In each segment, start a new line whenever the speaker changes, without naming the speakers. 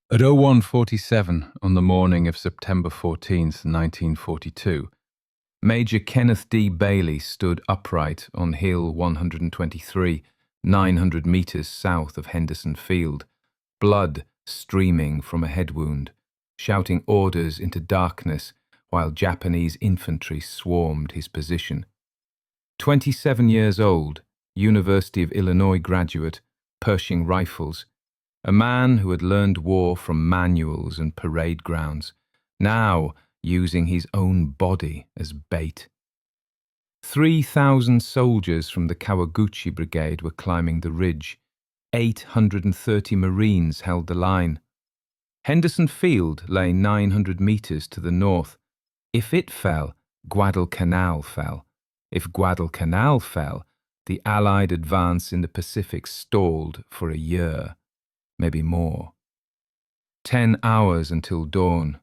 At 01:47 on the morning of September 14th, 1942, Major Kenneth D. Bailey stood upright on Hill 123, 900 meters south of Henderson Field, blood streaming from a head wound, shouting orders into darkness while Japanese infantry swarmed his position. 27 years old, University of Illinois graduate, Pershing rifles, a man who had learned war from manuals and parade grounds, now using his own body as bait. 3,000 soldiers from the Kawaguchi Brigade were climbing the ridge. 830 Marines held the line. Henderson Field lay 900 meters to the north. If it fell, Guadalcanal fell. If Guadalcanal fell, the Allied advance in the Pacific stalled for a year, maybe more. 10 hours until dawn.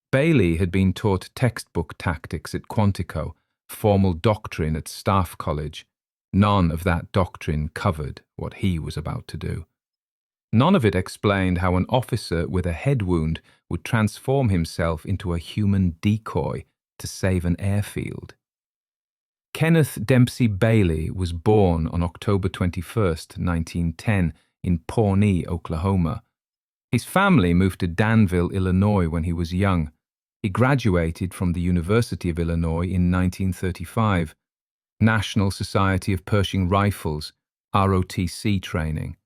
Bailey had been taught textbook tactics at Quantico, formal doctrine at Staff College. None of that doctrine covered what he was about to do. None of it explained how an officer with a head wound would transform himself into a human decoy to save an airfield. Kenneth Dempsey Bailey was born on October 21st, 1910, in Pawnee, Oklahoma. His family moved to Danville, Illinois when he was young. He graduated from the University of Illinois in 1935. National Society of Pershing Rifles, ROTC training.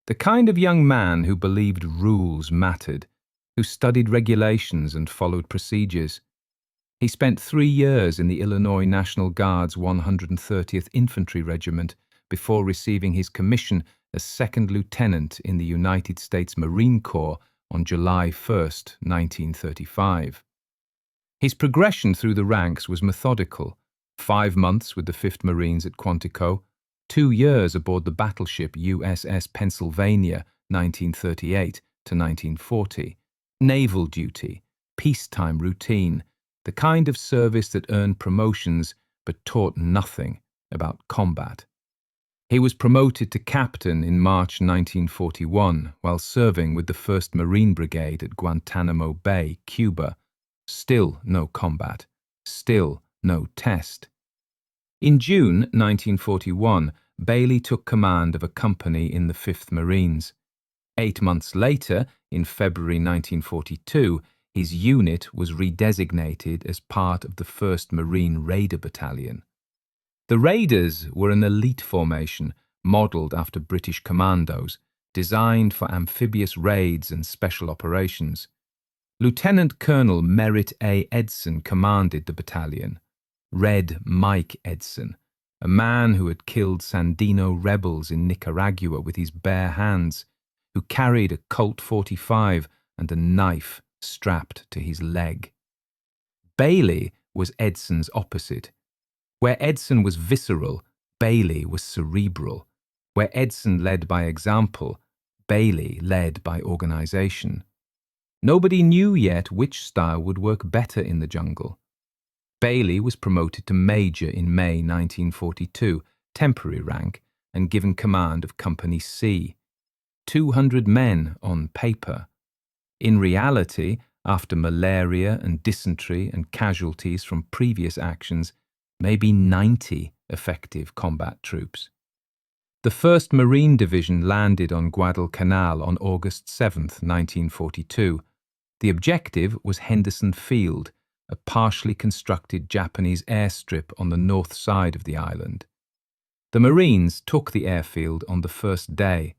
The kind of young man who believed rules mattered, who studied regulations and followed procedures. He spent 3 years in the Illinois National Guard's 130th Infantry Regiment before receiving his commission as second lieutenant in the United States Marine Corps on July 1st, 1935. His progression through the ranks was methodical. 5 months with the 5th Marines at Quantico, 2 years aboard the battleship USS Pennsylvania, 1938 to 1940, naval duty, peacetime routine, the kind of service that earned promotions but taught nothing about combat. He was promoted to captain in March 1941 while serving with the 1st Marine Brigade at Guantanamo Bay, Cuba. Still no combat. Still no test. In June 1941, Bailey took command of a company in the 5th Marines. 8 months later, in February 1942, his unit was redesignated as part of the 1st Marine Raider Battalion. The Raiders were an elite formation modelled after British commandos, designed for amphibious raids and special operations. Lieutenant Colonel Merritt A. Edson commanded the battalion. Red Mike Edson, a man who had killed Sandino rebels in Nicaragua with his bare hands, who carried a Colt 45 and a knife strapped to his leg. Bailey was Edson's opposite. Where Edson was visceral, Bailey was cerebral. Where Edson led by example, Bailey led by organization. Nobody knew yet which style would work better in the jungle. Bailey was promoted to major in May 1942, temporary rank, and given command of Company C. 200 men on paper. In reality, after malaria and dysentery and casualties from previous actions, maybe 90 effective combat troops. The 1st Marine Division landed on Guadalcanal on August 7, 1942. The objective was Henderson Field, a partially constructed Japanese airstrip on the north side of the island. The Marines took the airfield on the first day.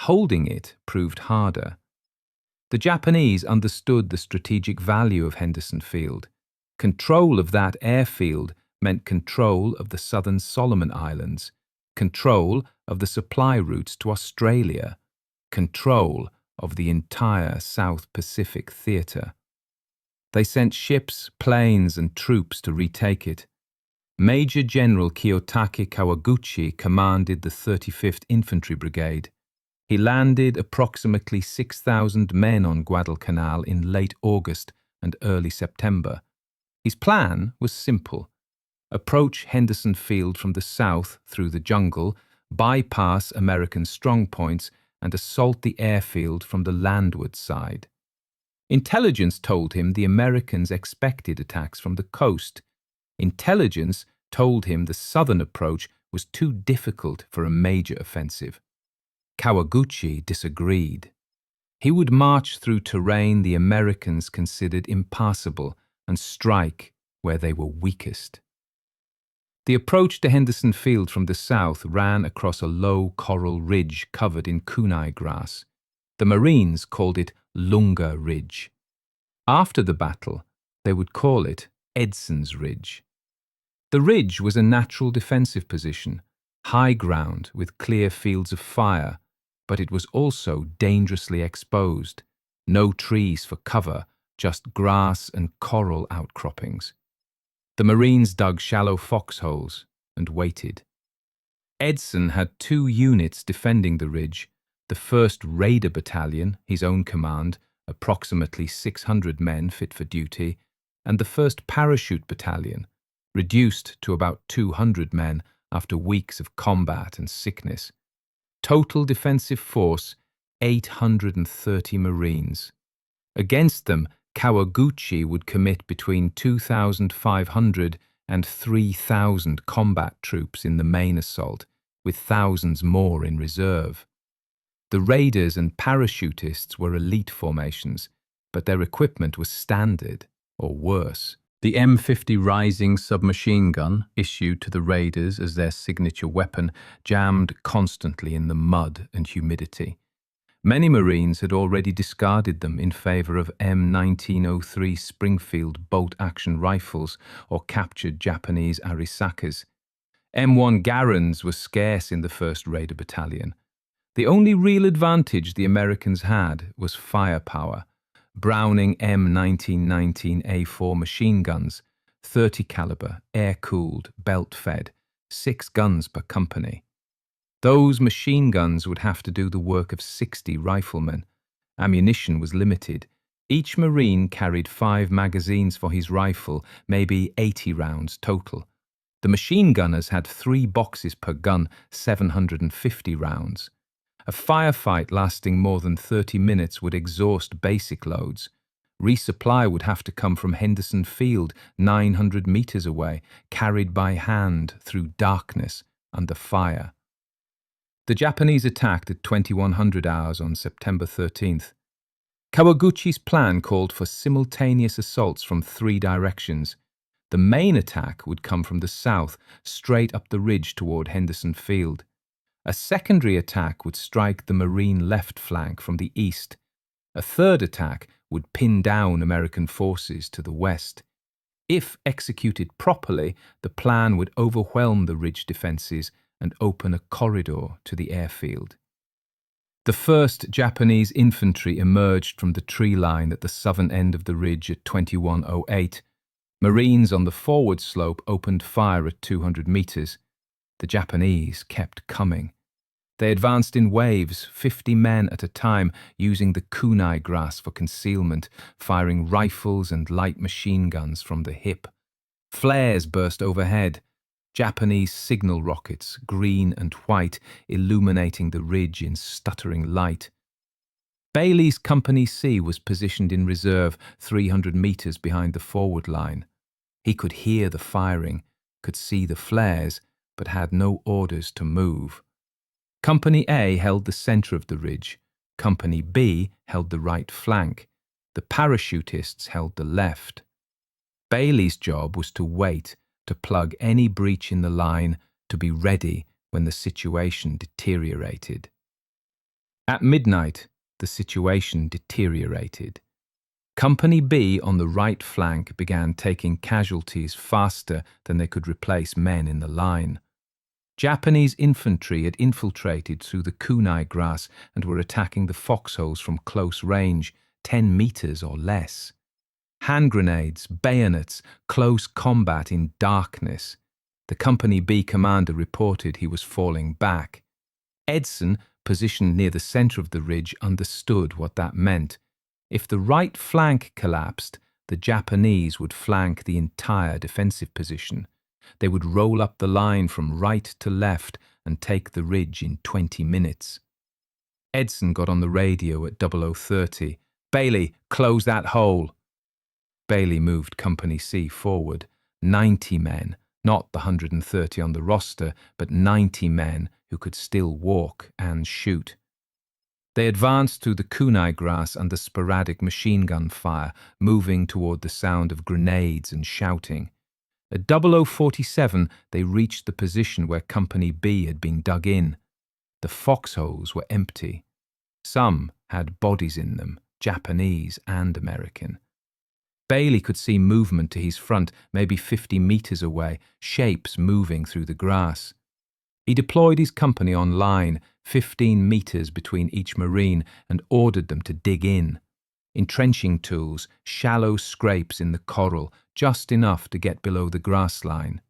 Holding it proved harder. The Japanese understood the strategic value of Henderson Field. Control of that airfield meant control of the southern Solomon Islands, control of the supply routes to Australia, control of the entire South Pacific theatre. They sent ships, planes, and troops to retake it. Major General Kiyotake Kawaguchi commanded the 35th Infantry Brigade. He landed approximately 6,000 men on Guadalcanal in late August and early September. His plan was simple. Approach Henderson Field from the south through the jungle, bypass American strongpoints, and assault the airfield from the landward side. Intelligence told him the Americans expected attacks from the coast. Intelligence told him the southern approach was too difficult for a major offensive. Kawaguchi disagreed. He would march through terrain the Americans considered impassable and strike where they were weakest. The approach to Henderson Field from the south ran across a low coral ridge covered in kunai grass. The Marines called it Lunga Ridge. After the battle, they would call it Edson's Ridge. The ridge was a natural defensive position, high ground with clear fields of fire, but it was also dangerously exposed. No trees for cover, just grass and coral outcroppings. The Marines dug shallow foxholes and waited. Edson had 2 units defending the ridge, the 1st Raider Battalion, his own command, approximately 600 men fit for duty, and the 1st Parachute Battalion, reduced to about 200 men after weeks of combat and sickness. Total defensive force, 830 Marines. Against them, Kawaguchi would commit between 2,500 and 3,000 combat troops in the main assault, with thousands more in reserve. The raiders and parachutists were elite formations, but their equipment was standard, or worse. The M50 Rising submachine gun, issued to the raiders as their signature weapon, jammed constantly in the mud and humidity. Many Marines had already discarded them in favor of M1903 Springfield bolt-action rifles or captured Japanese Arisakas. M1 Garans were scarce in the 1st Raider Battalion. The only real advantage the Americans had was firepower. Browning M1919A4 machine guns, 30 caliber, air-cooled, belt-fed, 6 guns per company. Those machine guns would have to do the work of 60 riflemen. Ammunition was limited. Each Marine carried 5 magazines for his rifle, maybe 80 rounds total. The machine gunners had 3 boxes per gun, 750 rounds. A firefight lasting more than 30 minutes would exhaust basic loads. Resupply would have to come from Henderson Field, 900 meters away, carried by hand through darkness under fire. The Japanese attacked at 2100 hours on September 13th. Kawaguchi's plan called for simultaneous assaults from 3 directions. The main attack would come from the south, straight up the ridge toward Henderson Field. A secondary attack would strike the Marine left flank from the east. A 3rd attack would pin down American forces to the west. If executed properly, the plan would overwhelm the ridge defenses and open a corridor to the airfield. The 1st Japanese infantry emerged from the tree line at the southern end of the ridge at 2108. Marines on the forward slope opened fire at 200 meters. The Japanese kept coming. They advanced in waves, 50 men at a time, using the kunai grass for concealment, firing rifles and light machine guns from the hip. Flares burst overhead. Japanese signal rockets, green and white, illuminating the ridge in stuttering light. Bailey's Company C was positioned in reserve 300 meters behind the forward line. He could hear the firing, could see the flares, but had no orders to move. Company A held the center of the ridge. Company B held the right flank. The parachutists held the left. Bailey's job was to wait, to plug any breach in the line, to be ready when the situation deteriorated. At midnight, the situation deteriorated. Company B on the right flank began taking casualties faster than they could replace men in the line. Japanese infantry had infiltrated through the kunai grass and were attacking the foxholes from close range, 10 meters or less. Hand grenades, bayonets, close combat in darkness. The Company B commander reported he was falling back. Edson, positioned near the center of the ridge, understood what that meant. If the right flank collapsed, the Japanese would flank the entire defensive position. They would roll up the line from right to left and take the ridge in 20 minutes. Edson got on the radio at 0030. "Bailey, close that hole." Bailey moved Company C forward. 90 men, not the 130 on the roster, but 90 men who could still walk and shoot. They advanced through the kunai grass under sporadic machine gun fire, moving toward the sound of grenades and shouting. At 0047, they reached the position where Company B had been dug in. The foxholes were empty. Some had bodies in them, Japanese and American. Bailey could see movement to his front, maybe 50 meters away, shapes moving through the grass. He deployed his company on line, 15 meters between each Marine, and ordered them to dig in. Entrenching tools, shallow scrapes in the coral, just enough to get below the grass line.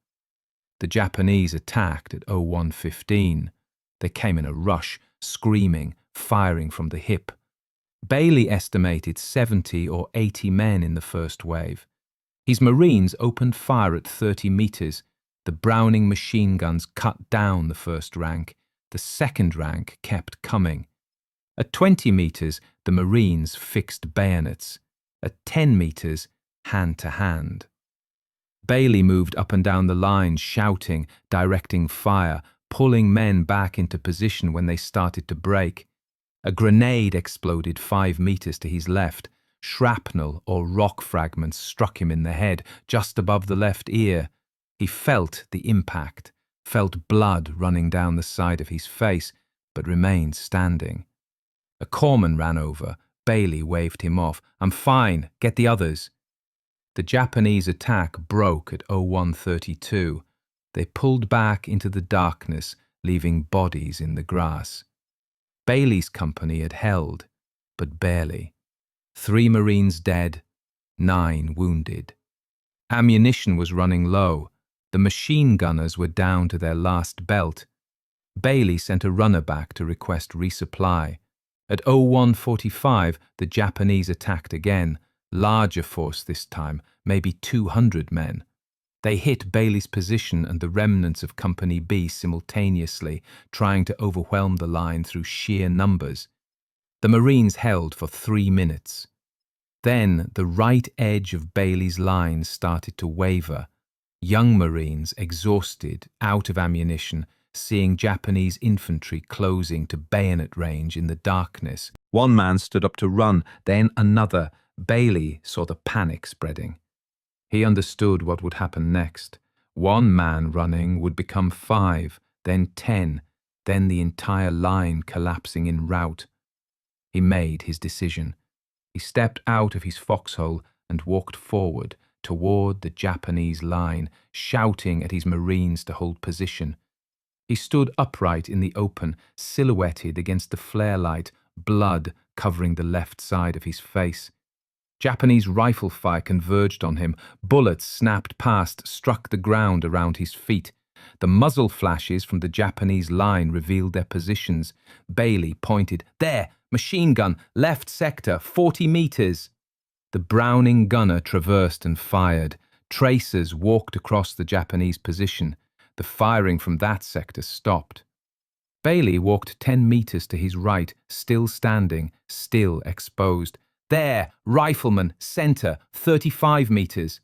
The Japanese attacked at 0115. They came in a rush, screaming, firing from the hip. Bailey estimated 70 or 80 men in the first wave. His Marines opened fire at 30 meters. The Browning machine guns cut down the first rank. The second rank kept coming. At 20 meters, the Marines fixed bayonets. At 10 meters, hand to hand. Bailey moved up and down the lines, shouting, directing fire, pulling men back into position when they started to break. A grenade exploded 5 meters to his left. Shrapnel or rock fragments struck him in the head, just above the left ear. He felt the impact, felt blood running down the side of his face, but remained standing. A corpsman ran over. Bailey waved him off. "I'm fine, get the others." The Japanese attack broke at 0132. They pulled back into the darkness, leaving bodies in the grass. Bailey's company had held, but barely. 3 Marines dead, 9 wounded. Ammunition was running low. The machine gunners were down to their last belt. Bailey sent a runner back to request resupply. At 0145, the Japanese attacked again, larger force this time, maybe 200 men. They hit Bailey's position and the remnants of Company B simultaneously, trying to overwhelm the line through sheer numbers. The Marines held for 3 minutes. Then the right edge of Bailey's line started to waver. Young Marines, exhausted, out of ammunition, seeing Japanese infantry closing to bayonet range in the darkness. One man stood up to run, then another. Bailey saw the panic spreading. He understood what would happen next. 1 man running would become 5, then 10, then the entire line collapsing in rout. He made his decision. He stepped out of his foxhole and walked forward toward the Japanese line, shouting at his Marines to hold position. He stood upright in the open, silhouetted against the flare light, blood covering the left side of his face. Japanese rifle fire converged on him. Bullets snapped past, struck the ground around his feet. The muzzle flashes from the Japanese line revealed their positions. Bailey pointed. "There! Machine gun! Left sector! 40 meters!" The Browning gunner traversed and fired. Tracers walked across the Japanese position. The firing from that sector stopped. Bailey walked 10 meters to his right, still standing, still exposed. "There! Rifleman! Center! 35 meters!"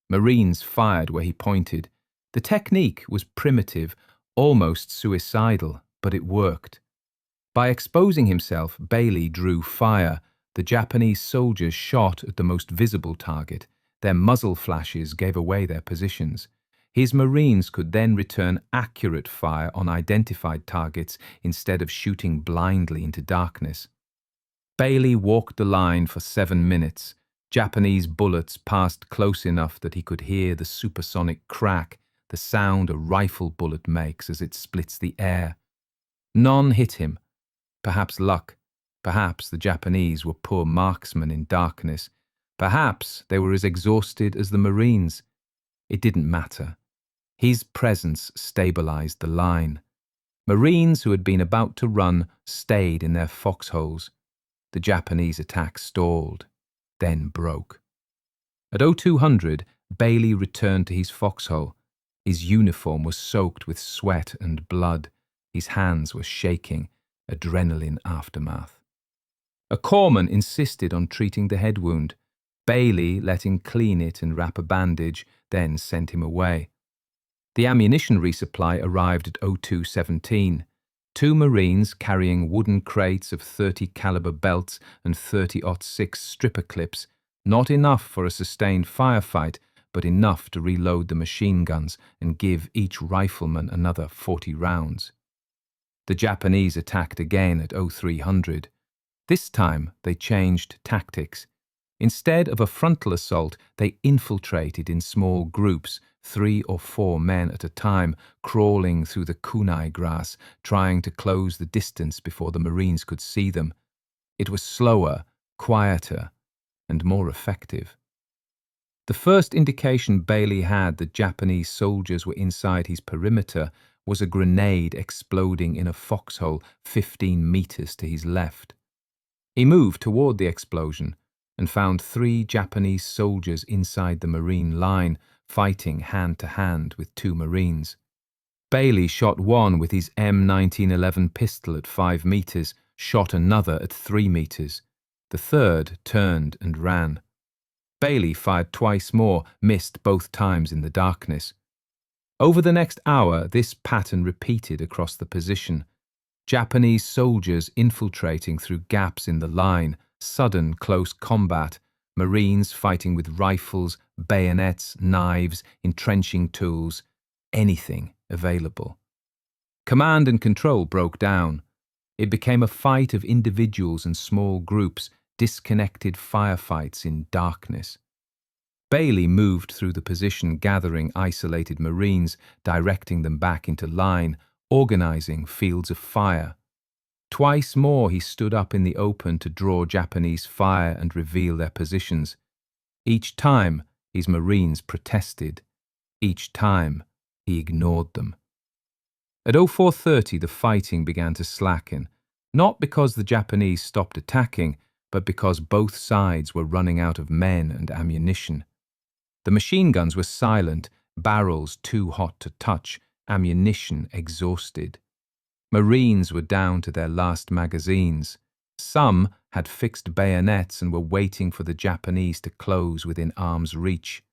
Marines fired where he pointed. The technique was primitive, almost suicidal, but it worked. By exposing himself, Bailey drew fire. The Japanese soldiers shot at the most visible target. Their muzzle flashes gave away their positions. His Marines could then return accurate fire on identified targets instead of shooting blindly into darkness. Bailey walked the line for 7 minutes. Japanese bullets passed close enough that he could hear the supersonic crack, the sound a rifle bullet makes as it splits the air. None hit him. Perhaps luck. Perhaps the Japanese were poor marksmen in darkness. Perhaps they were as exhausted as the Marines. It didn't matter. His presence stabilized the line. Marines who had been about to run stayed in their foxholes. The Japanese attack stalled, then broke. At 0200, Bailey returned to his foxhole. His uniform was soaked with sweat and blood. His hands were shaking. adrenaline aftermath. A corpsman insisted on treating the head wound. Bailey let him clean it and wrap a bandage, then sent him away. The ammunition resupply arrived at 02:17. 2 Marines carrying wooden crates of 30 caliber belts and 30-06 stripper clips, not enough for a sustained firefight, but enough to reload the machine guns and give each rifleman another 40 rounds. The Japanese attacked again at 0300. This time they changed tactics. Instead of a frontal assault, they infiltrated in small groups, 3 or 4 men at a time, crawling through the kunai grass, trying to close the distance before the Marines could see them. It was slower, quieter, and more effective. The first indication Bailey had that Japanese soldiers were inside his perimeter was a grenade exploding in a foxhole 15 meters to his left. He moved toward the explosion and found 3 Japanese soldiers inside the Marine line, fighting hand-to-hand with 2 Marines. Bailey shot one with his M1911 pistol at 5 meters, shot another at 3 meters. The third turned and ran. Bailey fired twice more, missed both times in the darkness. Over the next hour, this pattern repeated across the position. Japanese soldiers infiltrating through gaps in the line, sudden close combat, Marines fighting with rifles, bayonets, knives, entrenching tools, anything available. Command and control broke down. It became a fight of individuals and small groups, disconnected firefights in darkness. Bailey moved through the position, gathering isolated Marines, directing them back into line, organizing fields of fire. Twice more he stood up in the open to draw Japanese fire and reveal their positions. Each time his Marines protested. Each time he ignored them. At 04:30 the fighting began to slacken, not because the Japanese stopped attacking, but because both sides were running out of men and ammunition. The machine guns were silent, barrels too hot to touch, ammunition exhausted. Marines were down to their last magazines. Some had fixed bayonets and were waiting for the Japanese to close within arm's reach.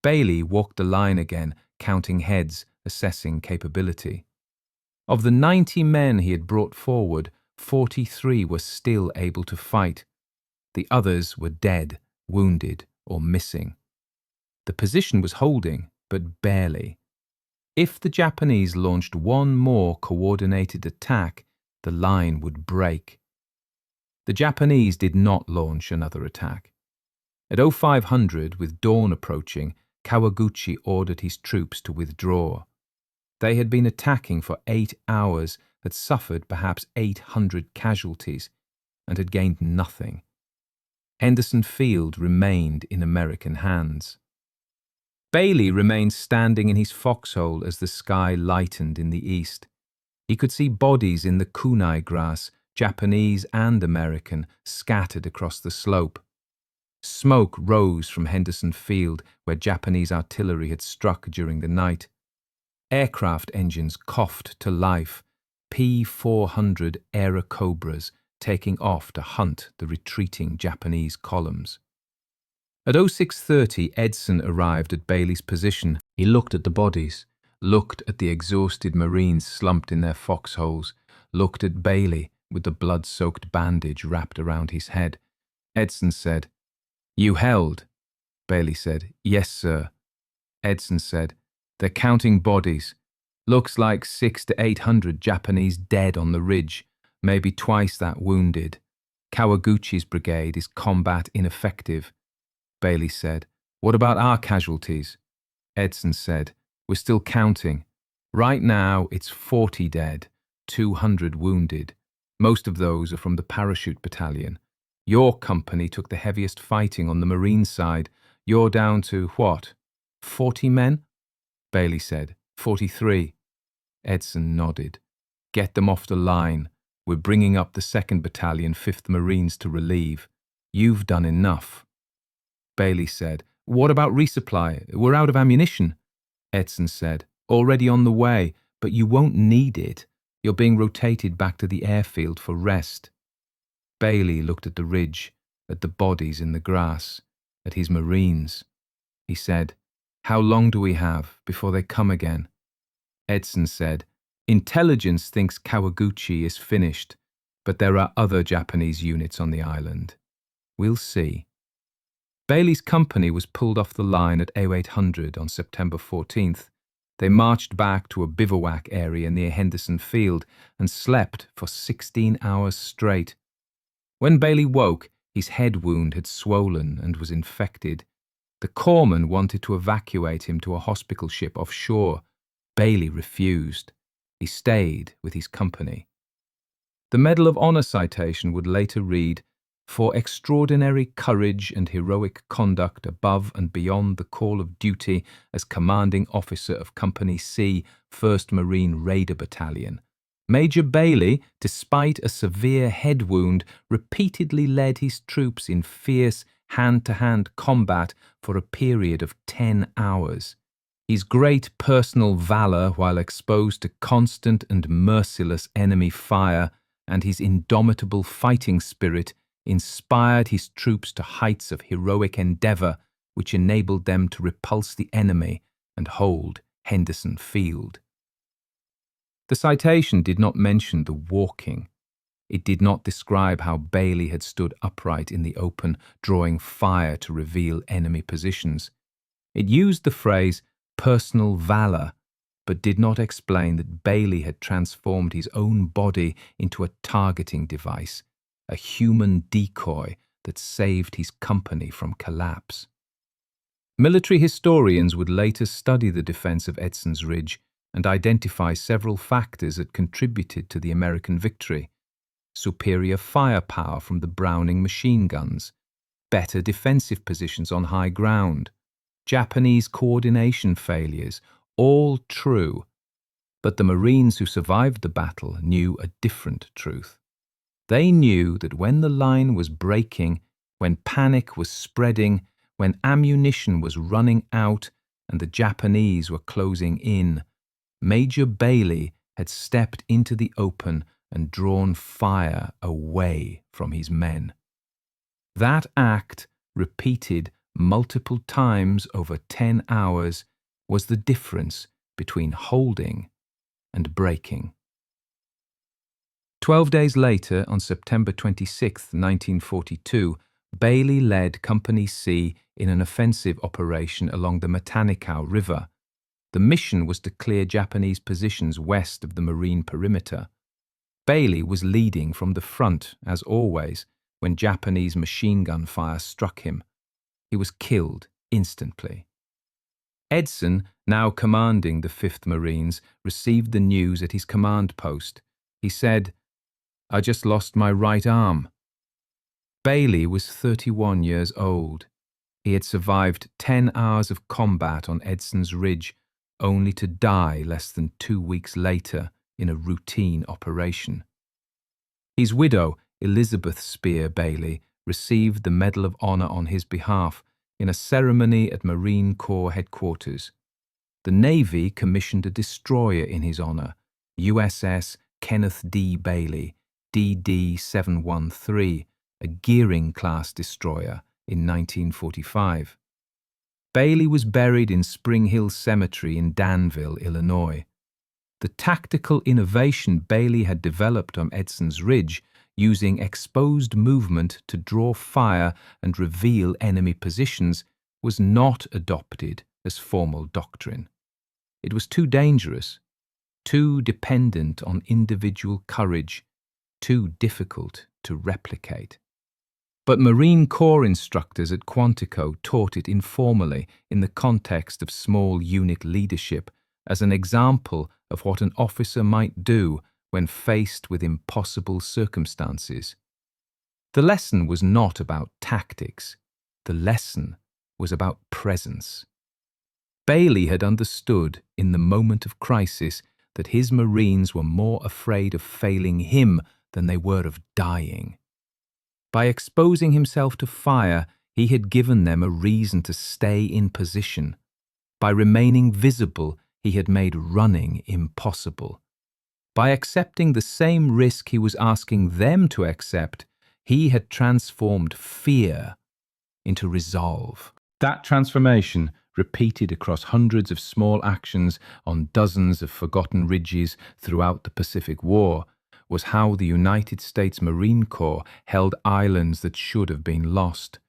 Bailey walked the line again, counting heads, assessing capability. Of the 90 men he had brought forward, 43 were still able to fight. The others were dead, wounded, or missing. The position was holding, but barely. If the Japanese launched one more coordinated attack, the line would break. The Japanese did not launch another attack. At 0500, with dawn approaching, Kawaguchi ordered his troops to withdraw. They had been attacking for 8 hours, had suffered perhaps 800 casualties, and had gained nothing. Henderson Field remained in American hands. Bailey remained standing in his foxhole as the sky lightened in the east. He could see bodies in the kunai grass, Japanese and American, scattered across the slope. Smoke rose from Henderson Field, where Japanese artillery had struck during the night. Aircraft engines coughed to life, P-400 Airacobras taking off to hunt the retreating Japanese columns. At 06:30, Edson arrived at Bailey's position. He looked at the bodies, looked at the exhausted Marines slumped in their foxholes, looked at Bailey with the blood-soaked bandage wrapped around his head. Edson said, "You held?" Bailey said, "Yes, sir." Edson said, "They're counting bodies. Looks like 600 to 800 Japanese dead on the ridge, maybe twice that wounded. Kawaguchi's brigade is combat ineffective." Bailey said, "What about our casualties?" Edson said, "We're still counting. Right now it's 40 dead, 200 wounded. Most of those are from the parachute battalion. Your company took the heaviest fighting on the Marine side. You're down to, what, 40 men?" Bailey said, 43. Edson nodded. "Get them off the line. We're bringing up the 2nd Battalion, 5th Marines to relieve. You've done enough." Bailey said, "What about resupply? We're out of ammunition." Edson said, "Already on the way, but you won't need it. You're being rotated back to the airfield for rest." Bailey looked at the ridge, at the bodies in the grass, at his Marines. He said, "How long do we have before they come again?" Edson said, "Intelligence thinks Kawaguchi is finished, but there are other Japanese units on the island. We'll see." Bailey's company was pulled off the line at 0800 on September 14th. They marched back to a bivouac area near Henderson Field and slept for 16 hours straight. When Bailey woke, his head wound had swollen and was infected. The corpsman wanted to evacuate him to a hospital ship offshore. Bailey refused. He stayed with his company. The Medal of Honor citation would later read, "For extraordinary courage and heroic conduct above and beyond the call of duty as commanding officer of Company C, 1st Marine Raider Battalion. Major Bailey, despite a severe head wound, repeatedly led his troops in fierce hand-to-hand combat for a period of 10 hours. His great personal valor while exposed to constant and merciless enemy fire and his indomitable fighting spirit inspired his troops to heights of heroic endeavor which enabled them to repulse the enemy and hold Henderson Field." The citation did not mention the walking. It did not describe how Bailey had stood upright in the open, drawing fire to reveal enemy positions. It used the phrase personal valor, but did not explain that Bailey had transformed his own body into a targeting device, a human decoy that saved his company from collapse. Military historians would later study the defense of Edson's Ridge and identify several factors that contributed to the American victory: superior firepower from the Browning machine guns, better defensive positions on high ground, Japanese coordination failures, all true. But the Marines who survived the battle knew a different truth. They knew that when the line was breaking, when panic was spreading, when ammunition was running out and the Japanese were closing in, Major Bailey had stepped into the open and drawn fire away from his men. That act, repeated multiple times over 10 hours, was the difference between holding and breaking. 12 days later, on September 26, 1942, Bailey led Company C in an offensive operation along the Matanikau River. The mission was to clear Japanese positions west of the marine perimeter. Bailey was leading from the front, as always, when Japanese machine gun fire struck him. He was killed instantly. Edson, now commanding the 5th Marines, received the news at his command post. He said, "I just lost my right arm." Bailey was 31 years old. He had survived 10 hours of combat on Edson's Ridge, only to die less than 2 weeks later in a routine operation. His widow, Elizabeth Spear Bailey, received the Medal of Honor on his behalf in a ceremony at Marine Corps headquarters. The Navy commissioned a destroyer in his honor, USS Kenneth D. Bailey, DD-713, a Gearing-class destroyer, in 1945. Bailey was buried in Spring Hill Cemetery in Danville, Illinois. The tactical innovation Bailey had developed on Edson's Ridge, using exposed movement to draw fire and reveal enemy positions, was not adopted as formal doctrine. It was too dangerous, too dependent on individual courage, too difficult to replicate. But Marine Corps instructors at Quantico taught it informally in the context of small unit leadership as an example of what an officer might do when faced with impossible circumstances. The lesson was not about tactics. The lesson was about presence. Bailey had understood in the moment of crisis that his Marines were more afraid of failing him than they were of dying. By exposing himself to fire, he had given them a reason to stay in position. By remaining visible, he had made running impossible. By accepting the same risk he was asking them to accept, he had transformed fear into resolve. That transformation, repeated across hundreds of small actions on dozens of forgotten ridges throughout the Pacific War, was how the United States Marine Corps held islands that should have been lost,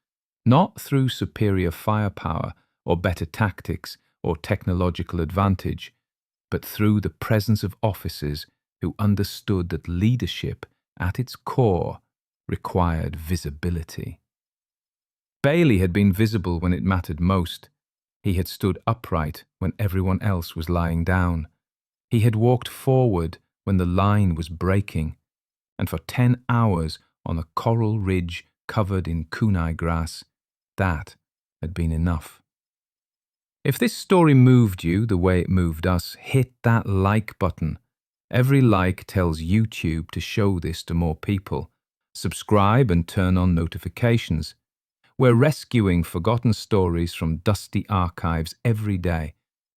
not through superior firepower or better tactics or technological advantage, but through the presence of officers who understood that leadership, at its core, required visibility. Bailey had been visible when it mattered most. He had stood upright when everyone else was lying down. He had walked forward when the line was breaking, and for 10 hours on a coral ridge covered in kunai grass, that had been enough. If this story moved you the way it moved us, hit that like button. Every like tells YouTube to show this to more people. Subscribe and turn on notifications. We're rescuing forgotten stories from dusty archives every day.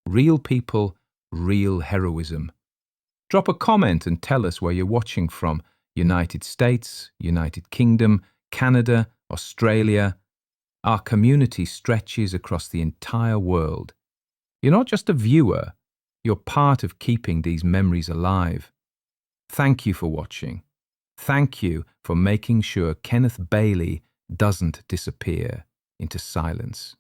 Real people, real heroism. Drop a comment and tell us where you're watching from. United States, United Kingdom, Canada, Australia. Our community stretches across the entire world. You're not just a viewer, you're part of keeping these memories alive. Thank you for watching. Thank you for making sure Kenneth Bailey doesn't disappear into silence.